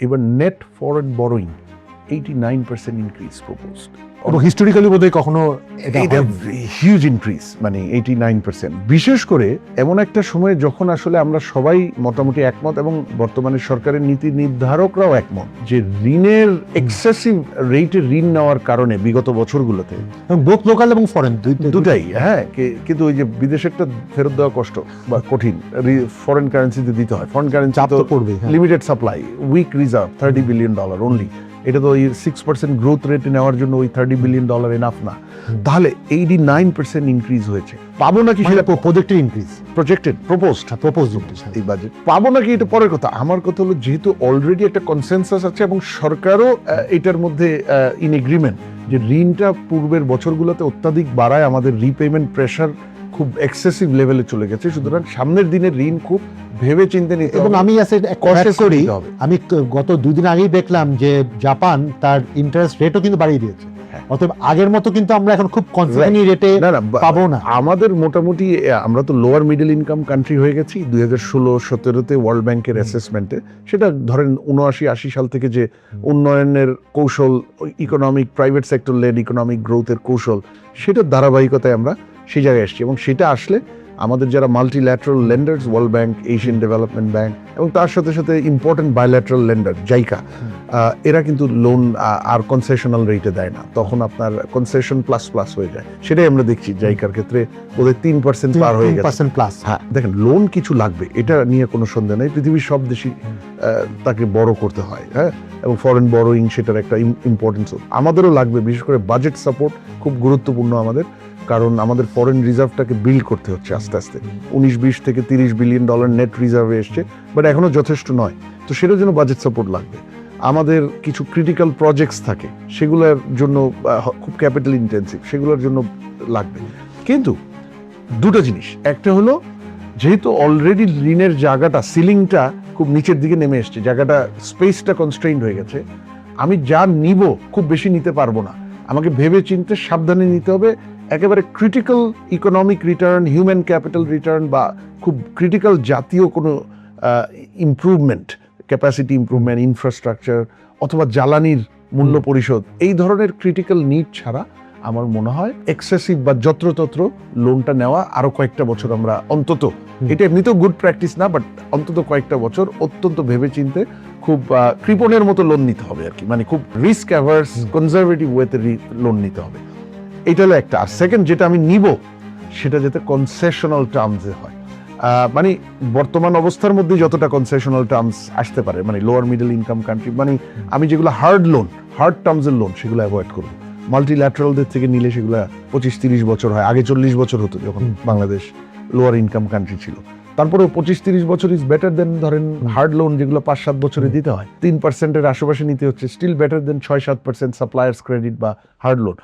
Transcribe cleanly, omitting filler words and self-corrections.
এবার net foreign borrowing 89% increase proposed. এবং historically বোধহয় কখনো এটা হিউজ ইনক্রিজ, মানে 89%। বিশেষ করে এমন একটা সময়ে যখন আসলে আমরা সবাই মোটামুটি একমত এবং বর্তমানে সরকারের নীতি নির্ধারকরাও একমত যে ঋণের এক্সেসিভ রেটে ঋণ নেওয়ার কারণে বিগত বছরগুলোতে বোথ লোকাল এবং ফরেন দুটাই, হ্যাঁ, কিন্তু ওই যে বিদেশেরটা ফেরত দেওয়া কষ্ট বা কঠিন, ফরেন কারেন্সিতে দিতে হয়। ফরেন কারেন্সি চাপ তো পড়বে, limited supply, weak reserve, $30 billion only. এটা তো 6% গ্রোথ রেটে নেওয়ার জন্য ওই $30 বিলিয়ন এনাফ না। তাহলে 89% ইনক্রিজ হয়েছে। পাবো নাকি সেটা প্রজেক্টেড ইনক্রিজ, প্রজেক্টেড প্রপোজড এই বাজেট পাবো নাকি এটা পরের কথা। আমার কথা হলো যেহেতু অলরেডি একটা কনসেনসাস আছে এবং সরকারও এটার মধ্যে ইন এগ্রিমেন্ট যে ঋণটা পূর্বের বছরগুলোতে অত্যাধিক বাড়ায়, আমাদের রিপেমেন্ট প্রেশার খুব এক্সেসিভ লেভেলে চলে গেছে, সুতরাং সামনের দিনের ঋণ খুব ভেবে চিন্তে নিতে এবং হবে। আমি করি আমি গত 2 দিন আগেই দেখলাম যে জাপান তার ইন্টারেস্ট রেটও কিন্তু বাড়িয়ে দিয়েছে। অতএব আগের মতো কিন্তু আমরা এখন খুব কনসেশনি রেটে পাবো না। আমাদের মোটামুটি আমরা তো লোয়ার মিডল ইনকাম কান্ট্রি হয়ে গেছি 2016-17-তে ওয়ার্ল্ড ব্যাংকের অ্যাসেসমেন্টে। সেটা ধরেন 79-80 সাল থেকে যে উন্নয়নের কৌশল, economic private sector led economic গ্রোথের কৌশল, সেটার ধারাবাহিকতায় আমরা সেই জায়গায় এসেছি। এবং সেটা আসলে আমাদের যারা multilateral লেন্ডার্স, world bank, Asian development bank এবং তার সাথে সাথে ইম্পর্টেন্ট বায়োল্যাটারাল লেন্ডার জাইকা, এরা কিন্তু লোন আর কনসেশনাল রেটে দেয় না, তখন আপনার কনসেশন প্লাস প্লাস হয়ে যায়। সেটাই আমরা দেখছি জাইকার ক্ষেত্রে বোধহয় 3% পার হয়ে গেছে। 3% প্লাস। হ্যাঁ, দেখেন লোন কিছু লাগবে, এটা নিয়ে কোনো সন্দেহ নেই। পৃথিবীর সব দেশই তাকে বড় করতে হয়, হ্যাঁ, এবং ফরেন বরোয়িং সেটার একটা ইম্পর্টেন্স আমাদেরও লাগবে। বিশেষ করে বাজেট সাপোর্ট খুব গুরুত্বপূর্ণ আমাদের, কারণ আমাদের ফরেন রিজার্ভটাকে বিল্ড করতে হচ্ছে আস্তে আস্তে। 19-20 থেকে $30 বিলিয়ন নেট রিজার্ভে এসছে, বাট এখনো যথেষ্ট নয়। তো সেটার জন্য বাজেট সাপোর্ট লাগবে। আমাদের কিছু ক্রিটিক্যাল প্রজেক্টস থাকে, সেগুলোর জন্য খুব ক্যাপিটাল ইন্টেন্সিভ, সেগুলোর জন্য লাগবে। কিন্তু দুটো জিনিস, একটা হলো যেহেতু অলরেডি ঋণের জায়গাটা, সিলিংটা খুব নিচের দিকে নেমে এসছে, জায়গাটা স্পেসটা কনস্ট্রেইনড হয়ে গেছে, আমি যা নিব খুব বেশি নিতে পারবো না, আমাকে ভেবে চিন্তে সাবধানে নিতে হবে। একেবারে critical economic return, human capital return বা খুব ক্রিটিক্যাল জাতীয় কোনো ইমপ্রুভমেন্ট, ক্যাপাসিটি ইমপ্রুভমেন্ট, ইনফ্রাস্ট্রাকচার অথবা জ্বালানির মূল্য পরিশোধ, এই ধরনের ক্রিটিক্যাল নিড ছাড়া আমার মনে হয় এক্সেসিভ বা যত্রতত্র লোনটা নেওয়া আরো কয়েকটা বছর আমরা অন্তত, এটা এমনিতেও গুড প্র্যাকটিস না, বাট অন্তত কয়েকটা বছর অত্যন্ত ভেবে চিন্তে খুব কৃপণের মতো লোন নিতে হবে আর কি, মানে খুব রিস্ক অ্যাভার্স কনজারভেটিভ ওয়েতে লোন নিতে হবে। এটা হলো একটা। আর সেকেন্ড যেটা আমি নিব সেটা যাতে কনসেশনাল টার্মসে হয়, মানে বর্তমান অবস্থার মধ্যে যতটা কনসেশনাল টার্মস আসতে পারে, মানে লোয়ার মিডল ইনকাম কান্ট্রি, মানে আমি যেগুলো হার্ড টার্মসের লোন সেগুলো অ্যাভয়েড করবো। মাল্টিল্যাটারালদের থেকে নিলে সেগুলো 25-30 বছর হয়, আগে 40 বছর হতো যখন বাংলাদেশ লোয়ার ইনকাম কান্ট্রি ছিল। তারপরেও 25-30 বছর ইজ বেটার দেন ধরেন হার্ড লোন যেগুলো 5-7 বছরে দিতে হয়, 3%-এর আশেপাশে নিতে হচ্ছে, still better than 6-7% suppliers credit বা হার্ড লোন।